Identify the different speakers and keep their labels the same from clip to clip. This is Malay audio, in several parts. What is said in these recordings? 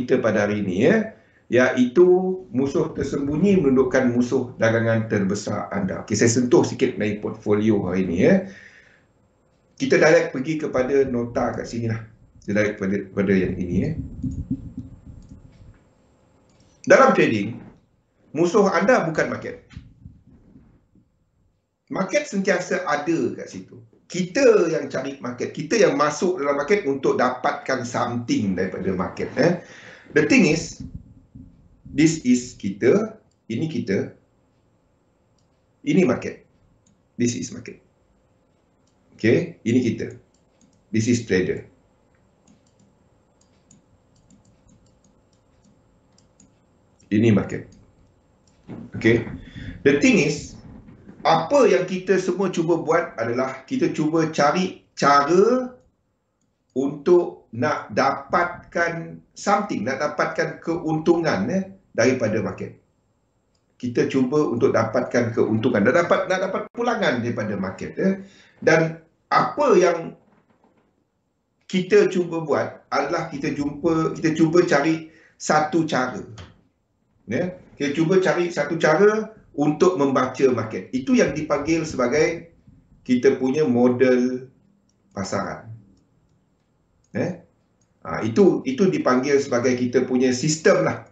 Speaker 1: kita pada hari ini, iaitu musuh tersembunyi menundukkan musuh dagangan terbesar anda. Okey, saya sentuh sikit mengenai portfolio hari ini. Kita direct pergi kepada nota kat sini lah. Kita direct pada yang ini. Dalam trading, musuh anda bukan market. Market sentiasa ada kat situ. Kita yang cari market, kita yang masuk dalam market untuk dapatkan something daripada market. The thing is, this is kita, ini kita, ini market. This is market. Okay, ini kita. This is trader. Ini market. Okay. The thing is, apa yang kita semua cuba buat adalah kita cuba cari cara untuk nak dapatkan something, nak dapatkan keuntungan daripada market. Kita cuba untuk dapatkan keuntungan, nak dapat pulangan daripada market. Dan apa yang kita cuba buat adalah kita cuba cari satu cara. Kita cuba cari satu cara untuk membaca market. Itu yang dipanggil sebagai kita punya model pasaran. Itu dipanggil sebagai kita punya sistem lah.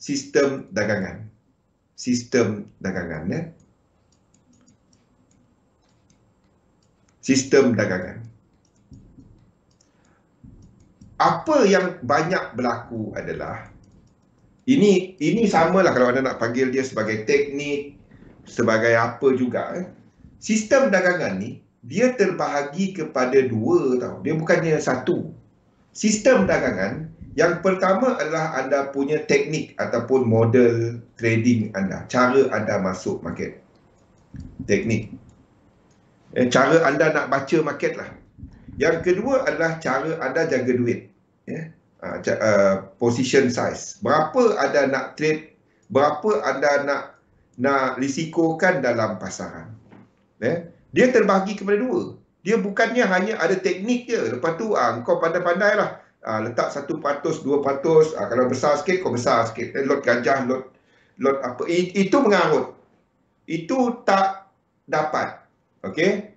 Speaker 1: Sistem dagangan. Sistem dagangan. Sistem dagangan. Apa yang banyak berlaku adalah ini samalah kalau anda nak panggil dia sebagai teknik, sebagai apa juga. Sistem dagangan ni dia terbahagi kepada dua tau. Dia bukannya satu. Sistem dagangan yang pertama adalah anda punya teknik ataupun model trading anda, cara anda masuk market. Teknik. Cara anda nak baca market lah. Yang kedua adalah cara anda jaga duit. Position size. Berapa anda nak trade, berapa anda nak risikokan dalam pasaran. Dia terbahagi kepada dua. Dia bukannya hanya ada teknik je. Lepas tu kau pandai-pandai lah. Letak 1%, 2%. Kalau besar sikit, kau besar sikit. Lot gajah, lot apa. Itu mengarut. Itu tak dapat. Okey.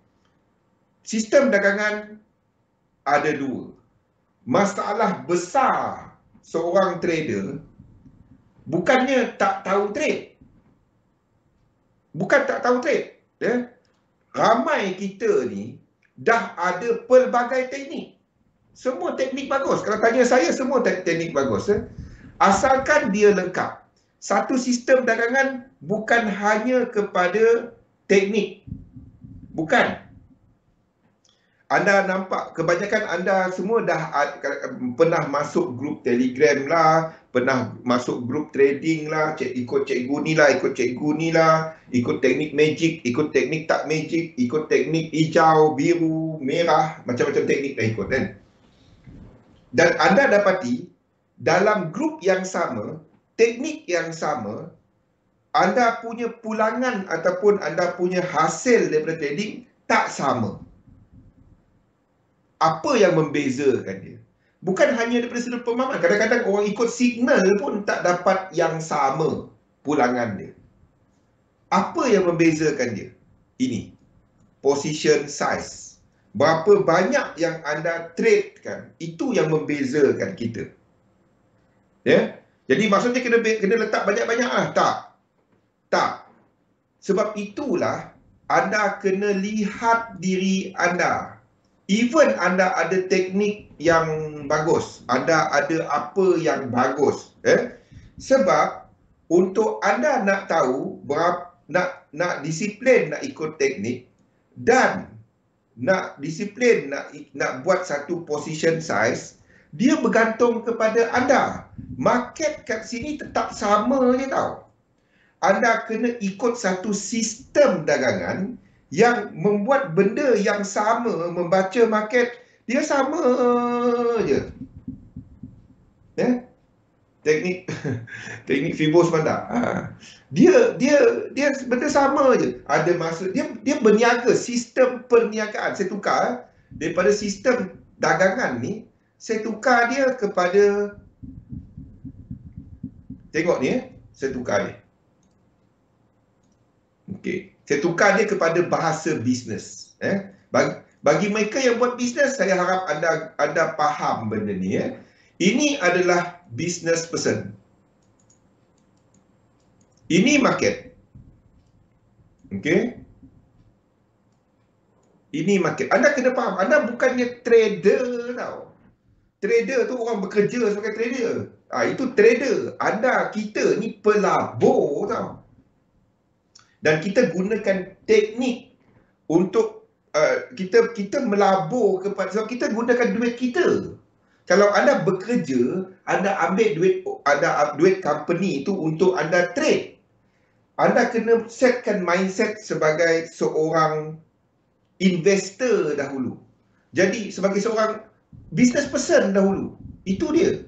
Speaker 1: Sistem dagangan ada dua. Masalah besar seorang trader bukannya tak tahu trade. Bukan tak tahu trade. Ramai kita ni dah ada pelbagai teknik. Semua teknik bagus. Kalau tanya saya, semua teknik bagus. Asalkan dia lengkap. Satu sistem dagangan bukan hanya kepada teknik. Bukan. Anda nampak, kebanyakan anda semua dah pernah masuk grup Telegram lah, pernah masuk grup trading lah, ikut cikgu ni lah, ikut cikgu ni lah, ikut teknik magic, ikut teknik tak magic, ikut teknik hijau, biru, merah, macam-macam teknik dah ikut kan. Dan anda dapati, dalam grup yang sama, teknik yang sama, anda punya pulangan ataupun anda punya hasil daripada trading tak sama. Apa yang membezakan dia? Bukan hanya daripada sudut pemahaman. Kadang-kadang orang ikut signal pun tak dapat yang sama pulangan dia. Apa yang membezakan dia? Ini. Position size. Berapa banyak yang anda trade kan, itu yang membezakan kita. Jadi maksudnya kena letak banyak-banyak lah. Tak. Sebab itulah anda kena lihat diri anda. Even anda ada teknik yang bagus, anda ada apa yang bagus, sebab untuk anda nak tahu nak disiplin nak ikut teknik dan nak disiplin nak buat satu position size, dia bergantung kepada anda. Market kat sini tetap sama je tau. Anda kena ikut satu sistem dagangan yang membuat benda yang sama, membaca market, dia sama je. Teknik Fibos Manda. Dia benda sama je. Ada masa dia berniaga, sistem perniagaan. Saya tukar daripada sistem dagangan ni, saya tukar dia kepada Tengok ni saya tukar dia. Okey, saya tukar dia kepada bahasa bisnes. Bagi mereka yang buat bisnes, saya harap anda faham benda ni. Ini adalah business person. Ini market. Okey. Ini market. Anda kena faham, anda bukannya trader tau. Trader tu orang bekerja sebagai trader. Itu trader. Kita ni pelabur tau. Dan kita gunakan teknik untuk kita melabur kepada, sebab kita gunakan duit kita. Kalau anda bekerja, anda ambil duit company itu untuk anda trade. Anda kena setkan mindset sebagai seorang investor dahulu. Jadi sebagai seorang business person dahulu. Itu dia.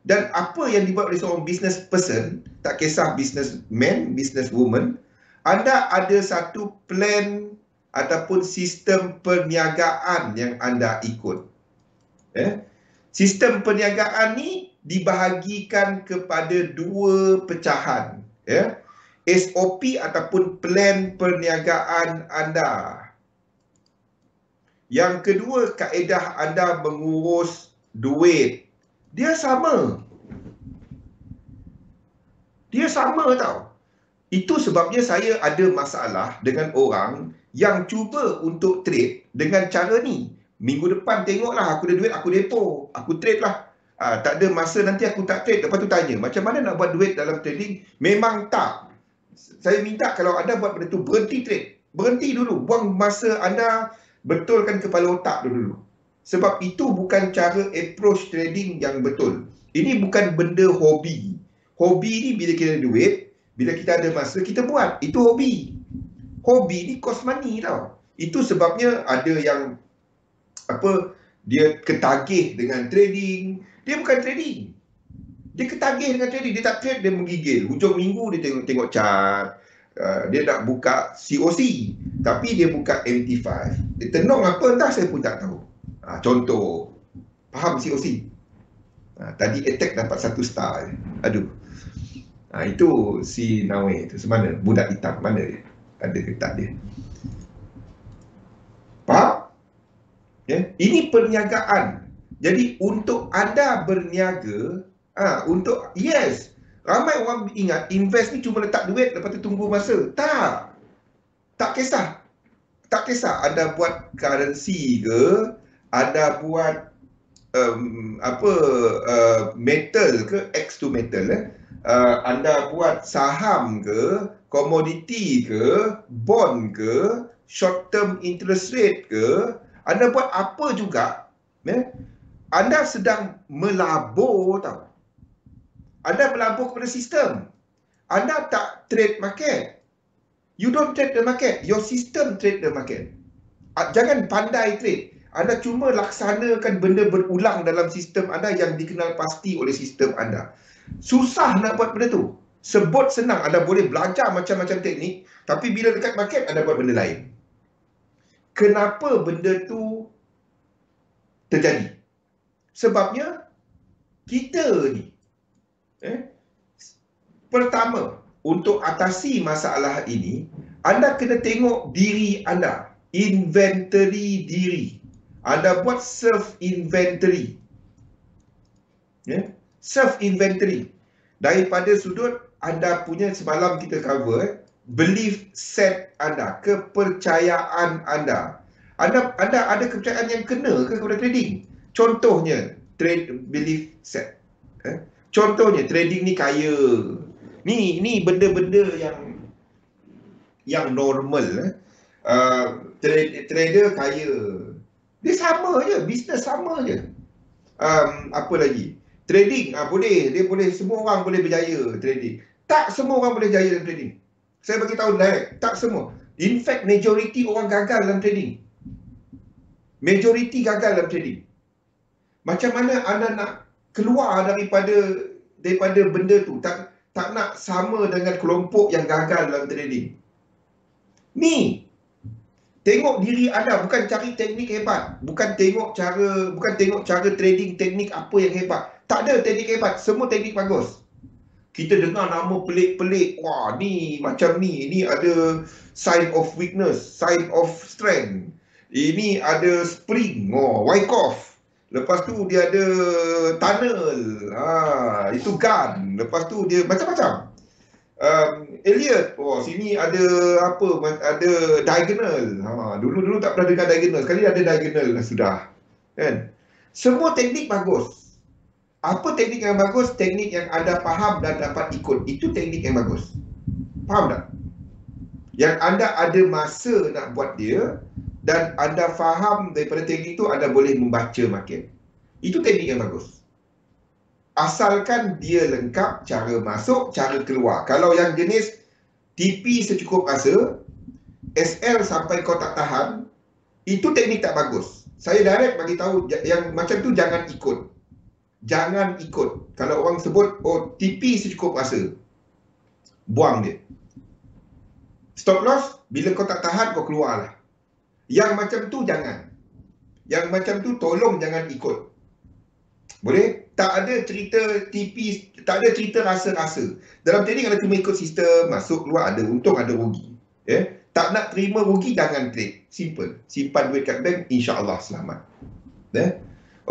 Speaker 1: Dan apa yang dibuat oleh seorang business person, tak kisah businessman, businesswoman, anda ada satu plan ataupun sistem perniagaan yang anda ikut. Sistem perniagaan ni dibahagikan kepada dua pecahan. SOP ataupun plan perniagaan anda. Yang kedua, kaedah anda mengurus duit. Dia sama. Dia sama tau. Itu sebabnya saya ada masalah dengan orang yang cuba untuk trade dengan cara ni. Minggu depan tengoklah aku ada duit, aku depo. Aku trade lah. Tak ada masa nanti aku tak trade. Lepas tu tanya, macam mana nak buat duit dalam trading? Memang tak. Saya minta kalau anda buat benda tu, berhenti trade. Berhenti dulu. Buang masa anda, betulkan kepala otak dulu. Sebab itu bukan cara approach trading yang betul. Ini bukan benda hobi. Hobi ni bila kita ada duit, bila kita ada masa, kita buat. Itu hobi. Hobi ni cost money tau. Itu sebabnya ada yang dia ketagih dengan trading. Dia bukan trading. Dia ketagih dengan trading. Dia tak trade, dia menggigil. Hujung minggu dia tengok chart. Dia nak buka COC. Tapi dia buka MT5. Dia tenung apa entah, saya pun tak tahu. Contoh, faham COC? Tadi attack dapat 1 star. Aduh. Itu si Nawe tu. Semana? Budak hitam. Mana dia? Ada ke tak dia? Faham? Ini perniagaan. Jadi untuk anda berniaga, yes, ramai orang ingat invest ni cuma letak duit lepas tu tunggu masa. Tak kisah. Tak kisah anda buat currency ke, anda buat metal ke, X to metal, anda buat saham ke, komoditi ke, bond ke, short term interest rate ke, anda buat apa juga, anda sedang melabur tau. Anda melabur kepada sistem. Anda tak trade market. You don't trade the market. Your system trade the market. Jangan pandai trade. Anda cuma laksanakan benda berulang dalam sistem anda yang dikenal pasti oleh sistem anda. Susah nak buat benda tu. Sebut senang. Anda boleh belajar macam-macam teknik. Tapi bila dekat market, anda buat benda lain. Kenapa benda tu terjadi? Sebabnya kita ni pertama, untuk atasi masalah ini, anda kena tengok diri anda. Inventory diri. Anda buat self inventory. Self inventory. Daripada sudut anda punya, semalam kita cover, belief set anda, kepercayaan anda. Anda ada kepercayaan yang kena ke kepada trading? Contohnya, trade belief set. Contohnya, trading ni kaya. Ni benda-benda yang normal. Trader kaya. Dia sama je, bisnes sama je. Apa lagi? Trading, dia boleh, semua orang boleh berjaya trading. Tak semua orang boleh jaya dalam trading. Saya bagi tahu direct, tak semua. In fact, majority orang gagal dalam trading. Majority gagal dalam trading. Macam mana anda nak keluar daripada benda tu? Tak nak sama dengan kelompok yang gagal dalam trading. Ni, tengok diri anda, bukan cari teknik hebat, bukan tengok cara trading, teknik apa yang hebat. Tak ada teknik hebat, semua teknik bagus. Kita dengar nama pelik-pelik. Wah, ni macam ni ada sign of weakness, sign of strength. Ini ada spring, Wyckoff. Lepas tu dia ada tunnel. Itu gun. Lepas tu dia macam-macam. Elliot, sini ada apa? Ada diagonal. Dulu tak pernah dengar diagonal. Sekali ada diagonal sudah. Kan? Semua teknik bagus. Apa teknik yang bagus? Teknik yang anda faham dan dapat ikut. Itu teknik yang bagus. Faham tak? Yang anda ada masa nak buat dia dan anda faham daripada teknik itu, anda boleh membaca makin. Itu teknik yang bagus. Asalkan dia lengkap cara masuk, cara keluar. Kalau yang jenis TP secukup rasa, SL sampai kau tak tahan, itu teknik tak bagus. Saya direct bagi tahu yang macam tu jangan ikut. Jangan ikut. Kalau orang sebut, TP secukup rasa, buang dia. Stop loss, bila kau tak tahan, kau keluarlah. Yang macam tu jangan. Yang macam tu tolong jangan ikut. Boleh? Tak ada cerita TP, tak ada cerita rasa-rasa. Dalam trading ada cuma ikut sistem, masuk keluar, ada untung, ada rugi. Tak nak terima rugi, jangan trade. Simple. Simpan duit kat bank, insya-Allah selamat.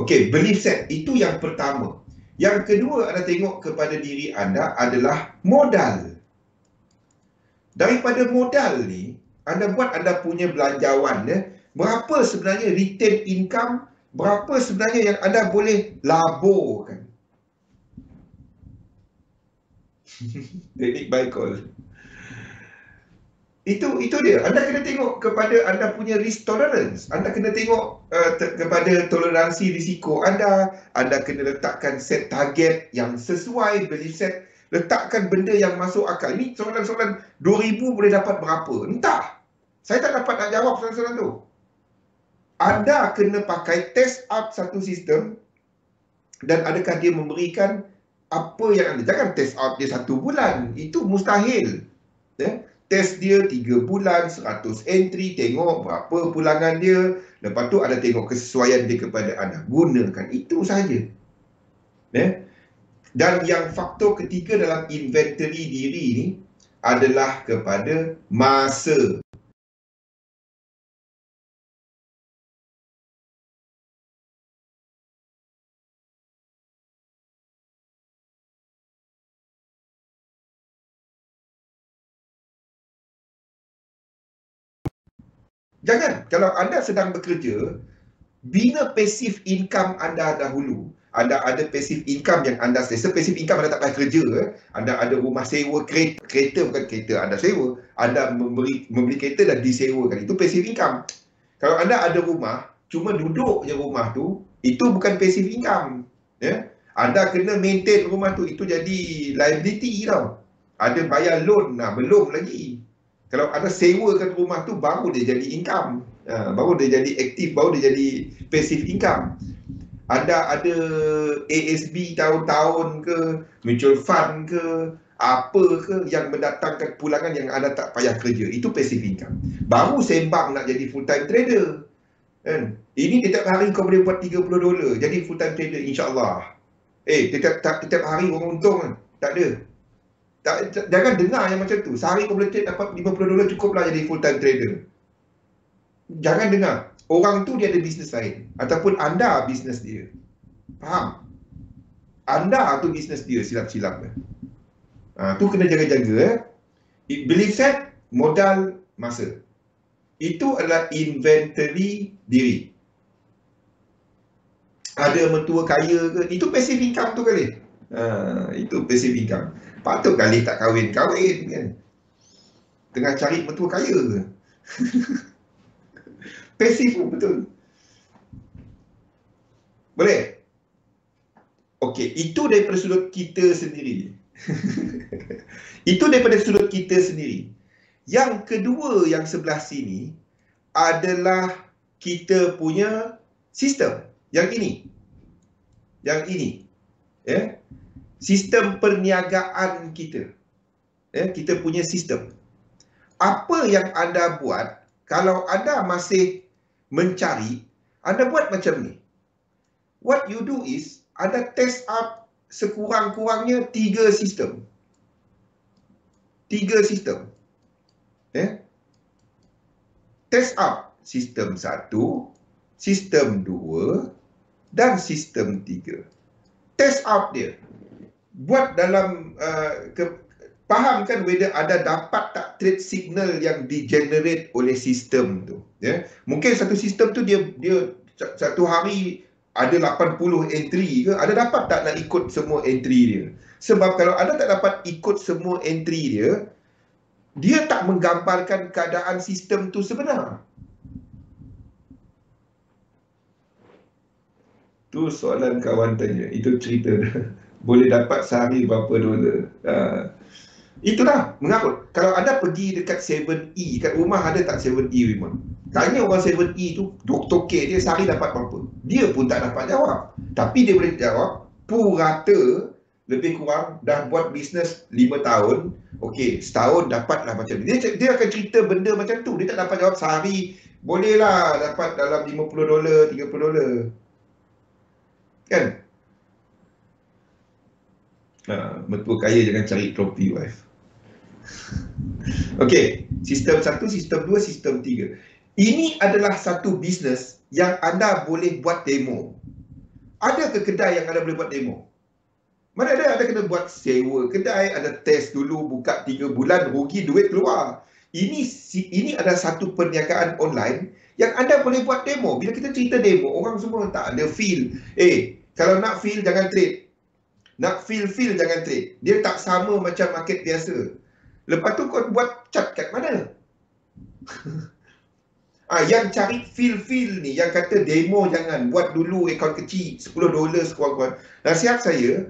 Speaker 1: Okey, belief set. Itu yang pertama. Yang kedua, anda tengok kepada diri anda adalah modal. Daripada modal ni, anda buat anda punya belanjawan. Berapa sebenarnya return income, berapa sebenarnya yang anda boleh laburkan. Teknik buy call. Itu dia. Anda kena tengok kepada anda punya risk tolerance. Anda kena tengok kepada toleransi risiko anda. Anda kena letakkan set target yang sesuai, belief set. Letakkan benda yang masuk akal. Ini soalan-soalan 2,000 boleh dapat berapa? Entah. Saya tak dapat nak jawab soalan-soalan tu. Anda kena pakai test out satu sistem dan adakah dia memberikan apa yang anda. Jangan test out dia 1 bulan. Itu mustahil. Test dia 3 bulan, 100 entry, tengok berapa pulangan dia. Lepas tu ada tengok kesesuaian dia kepada anda. Gunakan. Itu sahaja. Dan yang faktor ketiga dalam inventory diri ni adalah kepada masa. Jangan. Kalau anda sedang bekerja, bina passive income anda dahulu. Anda ada passive income yang anda selesa. Passive income anda tak payah kerja. Anda ada rumah sewa, kereta bukan kereta anda sewa. Anda membeli kereta dan disewakan. Itu passive income. Kalau anda ada rumah, cuma duduk je rumah tu, itu bukan passive income. Anda kena maintain rumah tu. Itu jadi liability tau. Ada bayar loan, belum lagi. Kalau anda sewakan rumah tu, baru dia jadi income. Baru dia jadi aktif, baru dia jadi passive income. Anda ada ASB tahun-tahun ke, mutual fund ke, apa ke yang mendatangkan pulangan yang anda tak payah kerja. Itu passive income. Baru sembang nak jadi full time trader. Ini setiap hari kau boleh buat $30. Jadi full time trader insya-Allah. Setiap hari orang untung. Tak ada. Jangan dengar yang macam tu. Sehari kau boleh dapat $50 cukuplah jadi full time trader. Jangan dengar. Orang tu dia ada bisnes lain. Ataupun anda bisnes dia. Faham? Anda tu bisnes dia silap-silap. Tu kena jaga-jaga. Belief set, modal, masa. Itu adalah inventory diri. Ada mentua kaya ke? Itu passive income tu kali. Itu passive income. Patut kali tak kahwin-kahwin kan. Tengah cari mentua kaya ke? Passive pun betul. Boleh? Okey, itu daripada sudut kita sendiri. Itu daripada sudut kita sendiri. Yang kedua yang sebelah sini adalah kita punya sistem. Yang ini. Yang ini. Sistem perniagaan kita. Kita punya sistem. Apa yang anda buat, kalau anda masih mencari, anda buat macam ni. What you do is, anda test out sekurang-kurangnya 3 sistem. 3 sistem. Test up sistem 1, sistem 2 dan sistem 3. Test up dia. Buat dalam fahamkan whether ada dapat tak trade signal yang di-generate oleh sistem tu. Mungkin satu sistem tu dia satu hari ada 80 entry ke, ada dapat tak nak ikut semua entry dia? Sebab kalau ada tak dapat ikut semua entry dia, dia tak menggambarkan keadaan sistem tu sebenar. Tu soalan kawan tanya, itu cerita boleh dapat sehari berapa dolar. Itulah mengarut. Kalau anda pergi dekat 7E, kat rumah ada tak 7E, Raymond? Tanya orang 7E tu, Dr. K dia sehari dapat berapa? Dia pun tak dapat jawab. Tapi dia boleh jawab, purata lebih kurang dah buat bisnes 5 tahun, okey, setahun dapatlah macam ni. Dia akan cerita benda macam tu. Dia tak dapat jawab sehari, bolehlah dapat dalam 50 dolar, 30 dolar. Kan? Mertua kaya jangan cari trophy wife. Okey, sistem 1, sistem 2, sistem 3. Ini adalah satu bisnes yang anda boleh buat demo. Ada ke kedai yang anda boleh buat demo? Mana ada? Anda kena buat sewa kedai, ada test dulu, buka 3 bulan, rugi duit keluar. Ini adalah satu perniagaan online yang anda boleh buat demo. Bila kita cerita demo, orang semua tak ada feel. Kalau nak feel, jangan trade. Nak feel jangan trade. Dia tak sama macam market biasa. Lepas tu kau buat chart kat mana? Yang cari feel ni, yang kata demo jangan, buat dulu akaun kecil, 10 dolar sekurang-kurang. Nasihat saya,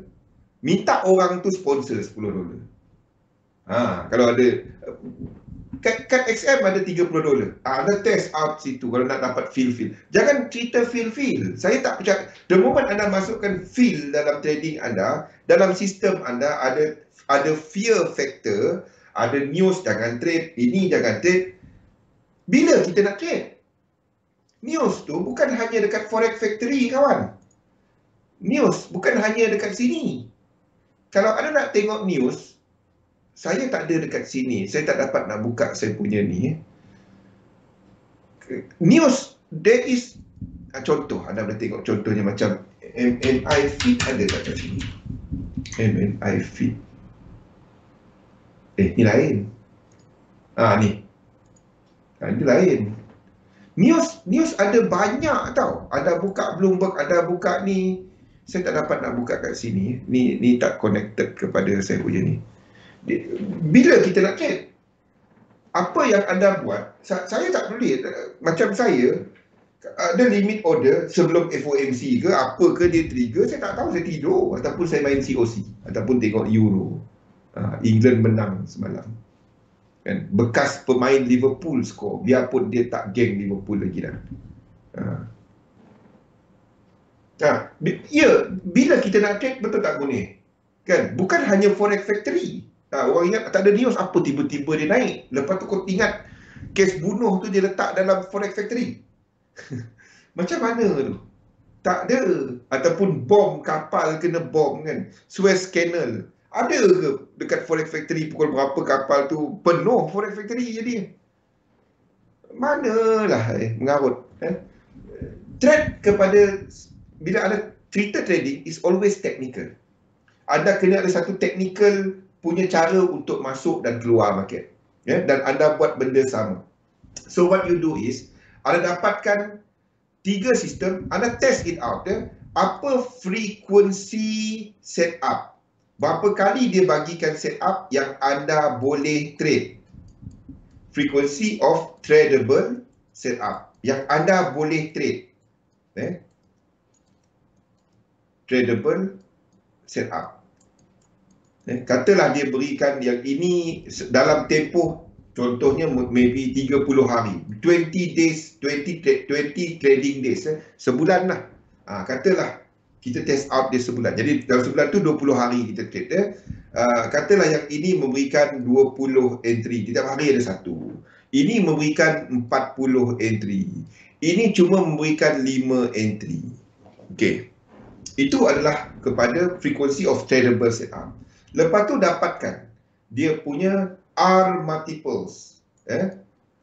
Speaker 1: minta orang tu sponsor 10 dolar. Kalau ada kat XM ada 30 dolar. Anda test out situ kalau nak dapat feel. Jangan cerita feel. Saya tak percaya. The moment anda masukkan feel dalam trading anda, dalam sistem anda ada fear factor, ada news jangan trade, ini jangan trade. Bila kita nak trade? News tu bukan hanya dekat Forex Factory, kawan. News bukan hanya dekat sini. Kalau anda nak tengok news, saya tak ada dekat sini. Saya tak dapat nak buka saya punya ni. News, there is contoh, anda boleh tengok contohnya macam MNI Feed ada kat sini. MNI Feed. Ni lain. Ni. Ini lain. News ada banyak tau. Ada buka Bloomberg, ada buka ni. Saya tak dapat nak buka kat sini. Ni tak connected kepada saya punya ni. Bila kita nak trade, apa yang anda buat, saya tak boleh. Macam saya, ada limit order sebelum FOMC ke, apa ke dia trigger, saya tak tahu, saya tidur. Ataupun saya main COC, ataupun tengok Euro. England menang semalam. Kan? Bekas pemain Liverpool skor, biarpun dia tak geng Liverpool lagi dah. Bila kita nak trade, betul tak boleh? Kan? Bukan hanya Forex Factory. Orang ingat tak ada news, apa tiba-tiba dia naik. Lepas tu kau ingat kes bunuh tu dia letak dalam Forex Factory. Macam mana tu? Tak ada. Ataupun bom kapal kena bom kan. Suez Canal. Ada ke dekat Forex Factory pukul berapa kapal tu penuh Forex Factory jadi? Manalah mengarut. Trade kepada, bila ada cerita trading is always technical. Anda kena ada satu technical punya cara untuk masuk dan keluar market. Dan anda buat benda sama. So what you do is, anda dapatkan 3 sistem, anda test it out. Apa frekuensi setup? Berapa kali dia bagikan setup yang anda boleh trade? Frequency of tradable setup yang anda boleh trade. Tradable setup. Katalah dia berikan yang ini dalam tempoh, contohnya maybe 30 hari, 20 days, 20 trading days, sebulan lah. Katalah kita test out dia sebulan. Jadi dalam sebulan tu 20 hari kita trade. Katalah yang ini memberikan 20 entry. Tiap hari ada satu. Ini memberikan 40 entry. Ini cuma memberikan 5 entry. Okey. Itu adalah kepada frequency of tradable setup. Lepas tu dapatkan dia punya R multiples.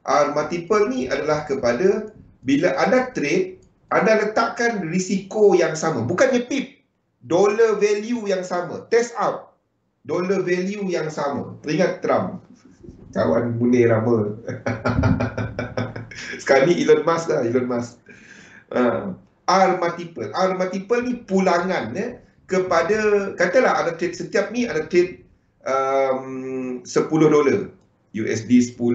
Speaker 1: R multiple ni adalah kepada bila anda trade, anda letakkan risiko yang sama. Bukannya pip, dollar value yang sama. Test out dollar value yang sama. Teringat Trump, kawan bunyi lama. Sekarang ni Elon Musk lah, Elon Musk. R multiple. R multiple ni pulangan kepada, katalah ada trade, setiap ni ada trade $10, USD 10,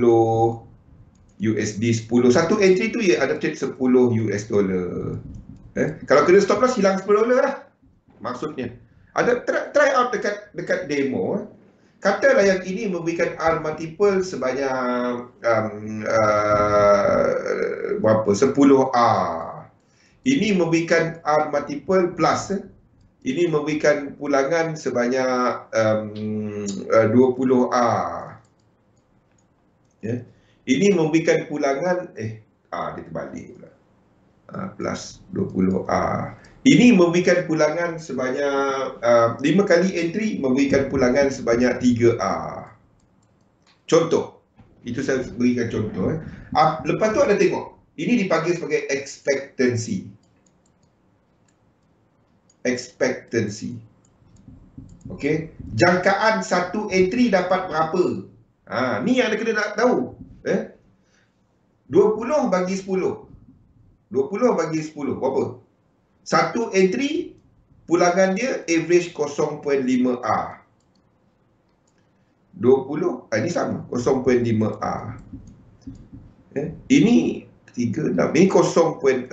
Speaker 1: USD 10. Satu entry tu ya ada trade $10 US. Kalau kena stop loss hilang $10 lah. Maksudnya. Ada try out dekat demo. Katalah yang ini memberikan R multiple sebanyak berapa? 10R. Ini memberikan R multiple plus. Ini memberikan pulangan sebanyak 20R. Ini memberikan pulangan dia terbalik pula. Plus 20R. Ini memberikan pulangan sebanyak 5 kali entry memberikan pulangan sebanyak 3R. Contoh. Itu saya berikan contoh. Lepas tu anda tengok. Ini dipanggil sebagai expectancy. Expectancy. Okey. Jangkaan satu entry dapat berapa? Ni yang anda kena nak tahu. 20 bagi 10. 20 bagi 10 berapa? Satu entry pulangan dia average 0.5R. 20 ini sama 0.5R. Ini 36, ini 0.6.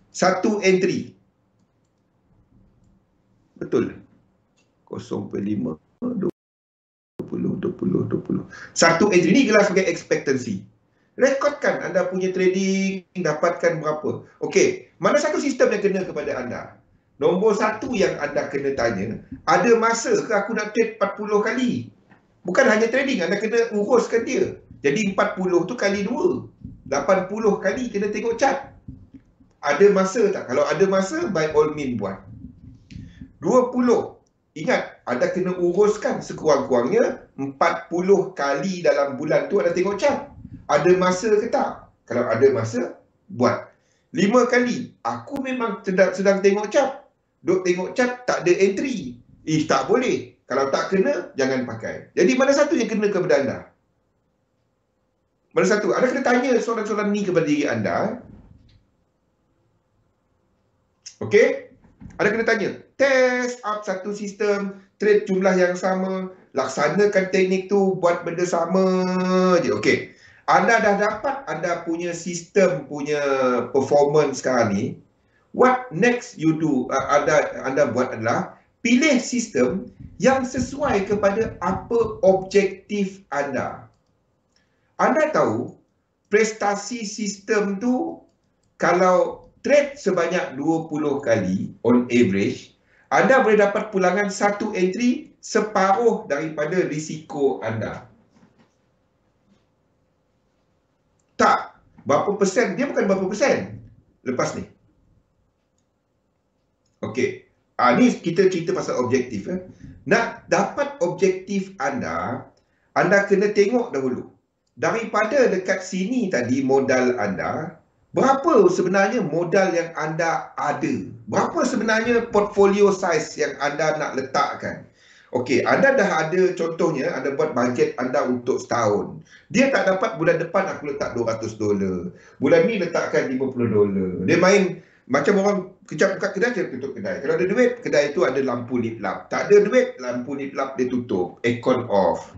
Speaker 1: Satu entry. Betul. 0.5 20. Satu entry ni gelar sebagai expectancy. Rekodkan anda punya trading, dapatkan berapa. Okey, mana satu sistem yang kena kepada anda? Nombor satu yang anda kena tanya, ada masa ke aku nak trade 40 kali? Bukan hanya trading, anda kena uruskan dia. Jadi 40 tu kali 2. 80 kali kena tengok chart. Ada masa tak? Kalau ada masa, by all means buat. 20. Ingat, anda kena uruskan sekurang-kurangnya 40 kali dalam bulan tu anda tengok chart. Ada masa ke tak? Kalau ada masa, buat. 5 kali. Aku memang sedang tengok chart. Duk tengok chart, tak ada entry. Tak boleh. Kalau tak kena, jangan pakai. Jadi mana satu yang kena kepada anda? Mana satu? Anda kena tanya soalan-soalan ni kepada diri anda. Okey? Anda kena tanya. Test up satu sistem, trade jumlah yang sama, laksanakan teknik tu, buat benda sama je. Okey. Anda dah dapat anda punya sistem punya performance sekarang ni. What next you do? Anda buat adalah pilih sistem yang sesuai kepada apa objektif anda. Anda tahu prestasi sistem tu kalau trade sebanyak 20 kali on average, anda boleh dapat pulangan satu entry separuh daripada risiko anda. Tak. Berapa persen? Dia bukan berapa persen. Lepas ni. Okey. Ni kita cerita pasal objektif. Nak dapat objektif anda, anda kena tengok dahulu. Daripada dekat sini tadi modal anda, berapa sebenarnya modal yang anda ada? Berapa sebenarnya portfolio size yang anda nak letakkan? Okey, anda dah ada contohnya, anda buat bajet anda untuk setahun. Dia tak dapat bulan depan aku letak $200. Bulan ni letakkan $50. Dia main macam orang kejap buka kedai, dia tutup kedai. Kalau ada duit, kedai itu ada lampu lip lap. Tak ada duit, lampu lip lap dia tutup. Aircon off.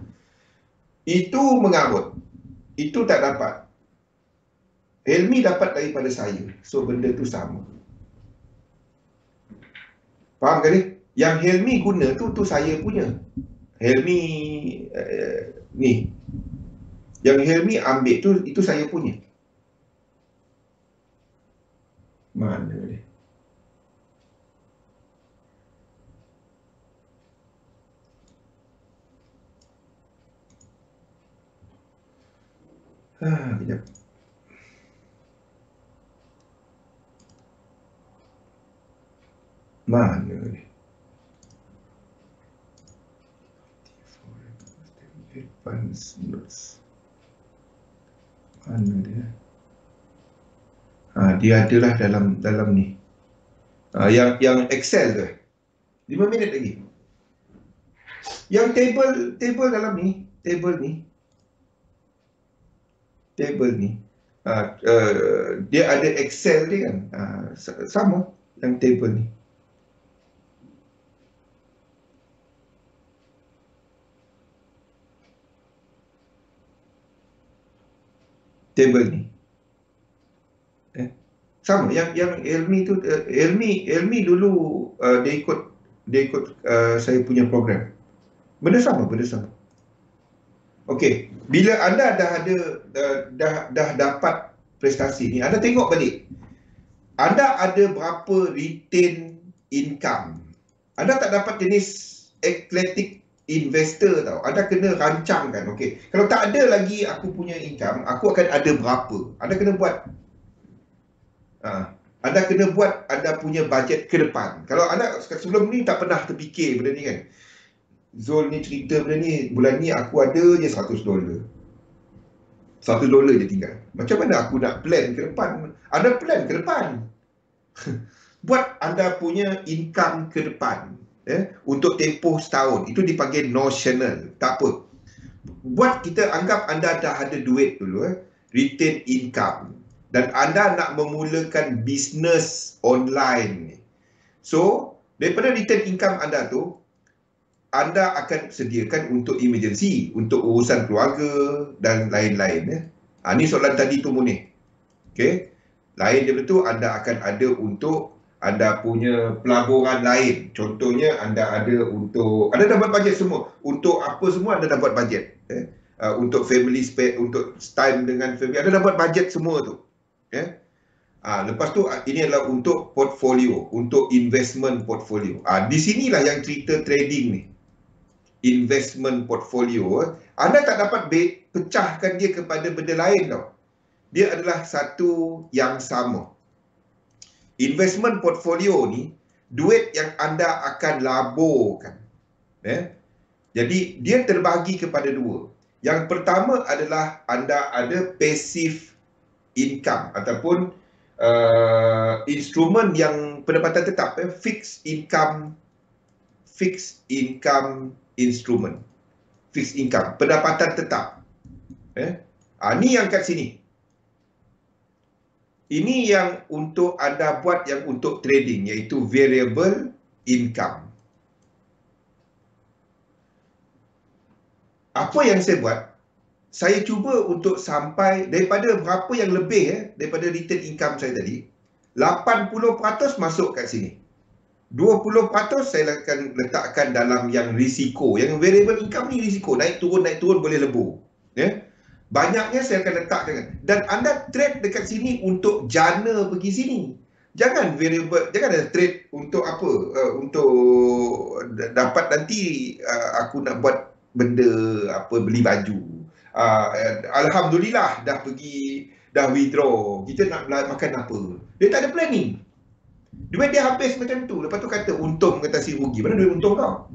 Speaker 1: Itu mengarut. Itu tak dapat. Helmi dapat daripada saya. So benda tu sama. Faham kan ni? Yang Helmi guna tu saya punya. Helmi ni. Yang Helmi ambil tu itu saya punya. Mana dia? Kejap. Mana? Advanced notes. Mana dia? Dia adalah dalam ni. Yang Excel tu. 5 minit lagi. Yang table dalam ni, table ni. Dia ada Excel dia kan. Sama yang table ni. Table ni. Sama yang Elmi tu, Elmi dulu dia ikut saya punya program. Benda sama. Okey, bila anda dah dapat prestasi ni, anda tengok balik. Anda ada berapa retain income. Anda tak dapat jenis eclectic investor tau. Anda kena rancangkan. Okey, kalau tak ada lagi aku punya income, aku akan ada berapa. Anda kena buat anda kena buat anda punya bajet ke depan. Kalau anda sebelum ni tak pernah terfikir benda ni kan. Zul ni cerita benda ni, bulan ni aku ada je $100. $100 je tinggal. Macam mana aku nak plan ke depan? Anda plan ke depan. Buat anda punya income ke depan. Untuk tempoh setahun. Itu dipanggil notional. Tak apa. Buat kita anggap anda dah ada duit dulu. Retain income. Dan anda nak memulakan bisnes online. So, daripada retain income anda tu, anda akan sediakan untuk emergency, untuk urusan keluarga dan lain-lain. Ni soalan tadi tu Munir. Okay. Lain daripada tu, anda akan ada untuk anda punya pelaburan lain. Contohnya, anda ada untuk, anda dah buat bajet semua. Untuk apa semua, anda dah buat bajet. Untuk family spare, untuk time dengan family, anda dah buat bajet semua tu. Lepas tu, ini adalah untuk portfolio, untuk investment portfolio. Di sinilah yang cerita trading ni. Investment portfolio, anda tak dapat pecahkan dia kepada benda lain tau. Dia adalah satu yang sama. Investment portfolio ni, duit yang anda akan laburkan. Jadi, dia terbahagi kepada dua. Yang pertama adalah anda ada passive income ataupun instrumen yang pendapatan tetap, fixed income instrument, fixed income, pendapatan tetap. Ni yang kat sini. Ini yang untuk anda buat yang untuk trading, iaitu variable income. Apa yang saya buat? Saya cuba untuk sampai daripada berapa yang lebih daripada return income saya tadi, 80% masuk kat sini. 20% saya akan letakkan dalam yang risiko. Yang variable income ni risiko. Naik turun boleh lebur. Banyaknya saya akan letakkan. Dan anda trade dekat sini untuk jana pergi sini. Jangan ada trade untuk apa? Untuk dapat nanti aku nak buat benda apa, beli baju. Alhamdulillah dah withdraw. Kita nak makan apa? Dia tak ada planning. Duit dia habis macam tu. Lepas tu kata untung mengatasi rugi. Mana duit untung kau?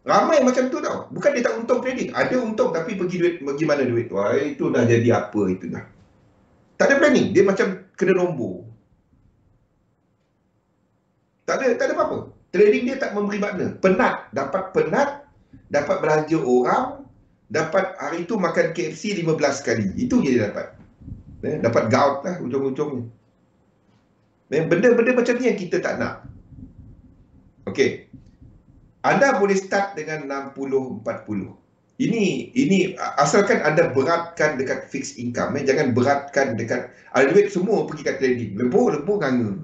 Speaker 1: Ramai macam tu tau. Bukan dia tak untung trading. Ada untung tapi pergi mana duit tu? Itu dah jadi apa itu dah. Tak ada planning. Dia macam kena nombor. Tak ada apa-apa. Trading dia tak memberi makna. Dapat penat. Dapat belanja orang. Dapat hari tu makan KFC 15 kali. Itu je dia dapat. Dapat gout lah ujung-ujungnya. Benda-benda macam ni yang kita tak nak. Okey. Anda boleh start dengan 60-40. Ini asalkan anda beratkan dekat fixed income. Jangan beratkan dekat ada duit semua pergi kat trading. Lebur nganga.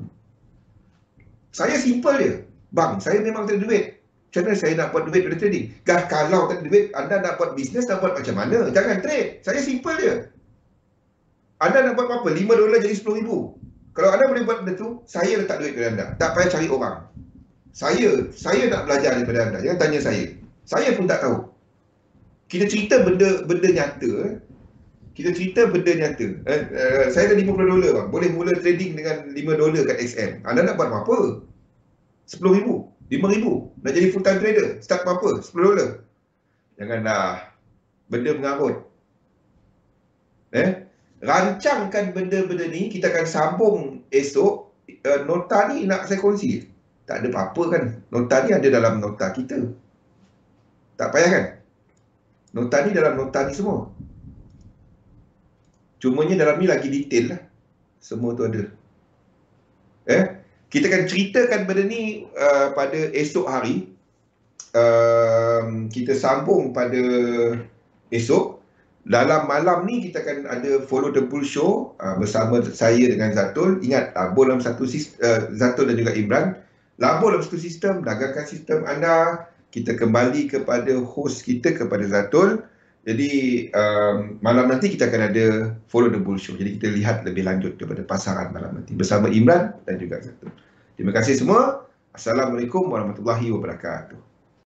Speaker 1: Saya simple je. Bang, saya memang tak ada duit. Macam mana saya nak buat duit dari trading? Kalau tak ada duit, anda nak buat bisnes, nak buat macam mana? Jangan trade. Saya simple je. Anda nak buat apa? $5 jadi $10,000. Kalau anda boleh buat benda tu, saya letak duit kepada anda. Tak payah cari orang. Saya nak belajar daripada anda. Jangan tanya saya. Saya pun tak tahu. Kita cerita benda nyata. Saya ada $50 bang. Boleh mula trading dengan $5 kat XM. Anda nak buat apa? 10,000, 5,000. Nak jadi full time trader. Start apa? $10. Janganlah. benda mengarut. Rancangkan benda-benda ni, kita akan sambung esok. Nota ni nak saya kongsi. Tak ada apa-apa kan. Nota ni ada dalam nota kita. Tak payah kan? Nota ni dalam nota ni semua. Cumanya dalam ni lagi detail lah. Semua tu ada. Kita akan ceritakan benda ni pada esok hari. Kita sambung pada esok. Dalam malam ni kita akan ada Follow the Bull Show bersama saya dengan Zatul. Ingat, labur dalam satu sistem, Zatul dan juga Imran. Labur dalam satu sistem, dagangkan sistem anda. Kita kembali kepada host kita, kepada Zatul. Jadi malam nanti kita akan ada Follow the Bull Show. Jadi kita lihat lebih lanjut kepada pasaran malam nanti bersama Imran dan juga Zatul. Terima kasih semua. Assalamualaikum warahmatullahi wabarakatuh.